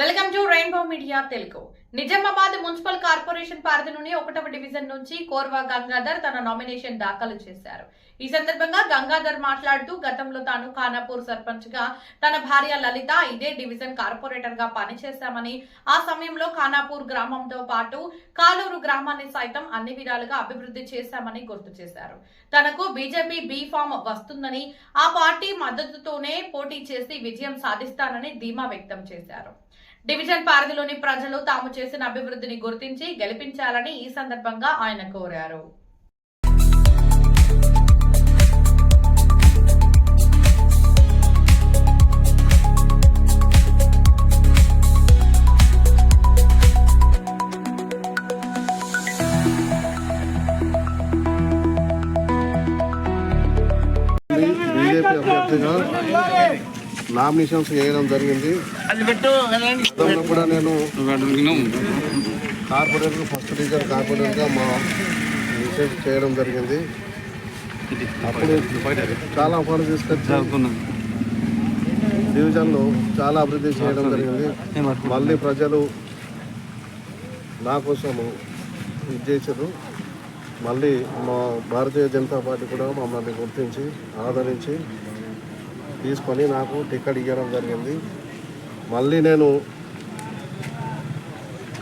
Welcome to rainbow media Telugu. Nizamabad municipal corporation పరిధిలోని 1వ division నుంచి కోర్వా గంగాధర్ తన నామినేషన్ దాఖలు చేశారు. ఈ సందర్భంగా గంగాధర్ మాట్లాడుతూ గతంలో తాను ఖానాపూర్ సర్పంచ్ గా తన భార్య లలిత ఇదే డివిజన్ కార్పొరేటర్ గా పనిచేశామని, ఆ సమయంలో ఖానాపూర్ గ్రామంతో పాటు కాలూరు గ్రామాన్ని సైతం అన్ని విధాలుగా అభివృద్ధి చేశామని గుర్తు చేశారు. తనకు బీజేపీ బీ ఫామ్ వస్తుందని, ఆ పార్టీ మద్దతుతోనే పోటీ చేసి విజయం సాధిస్తానని ధీమా వ్యక్తం చేశారు. డివిజన్ పరిధిలోని ప్రజలు తాము చేసిన అభివృద్ధిని గుర్తించి గెలిపించాలని ఈ సందర్భంగా ఆయన కోరారు. బీజేపీ అభ్యర్థిగా నామినేషన్స్ వేయడం జరిగింది. గతంలో కూడా నేను కార్పొరేటర్ ఫస్ట్ డివిజన్ కార్పొరేటర్గా మా రిసర్చ్ చేయడం జరిగింది. అప్పుడు చాలా పనులు తీసుకొచ్చి డివిజన్లో చాలా అభివృద్ధి చేయడం జరిగింది. మళ్ళీ ప్రజలు నా కోసము ఇది చేశారు. మళ్ళీ మా భారతీయ జనతా పార్టీ కూడా మమ్మల్ని గుర్తించి ఆదరించి తీసుకొని నాకు టికెట్ ఇవ్వడం జరిగింది. మళ్ళీ నేను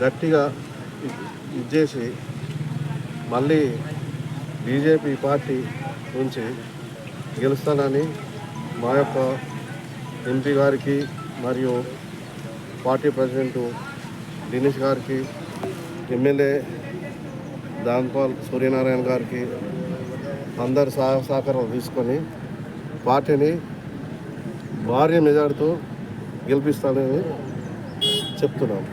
గట్టిగా ఇచ్చేసి మళ్ళీ బీజేపీ పార్టీ నుంచి గెలుస్తానని మా యొక్క ఎంపీ గారికి మరియు పార్టీ ప్రెసిడెంట్ దినేష్ గారికి, ఎమ్మెల్యే దాన్పాల్ సూర్యనారాయణ గారికి అందరి సహకారం తీసుకొని పార్టీని భారీ మెజార్టీతో గెలిపిస్తానని చెప్తున్నాను.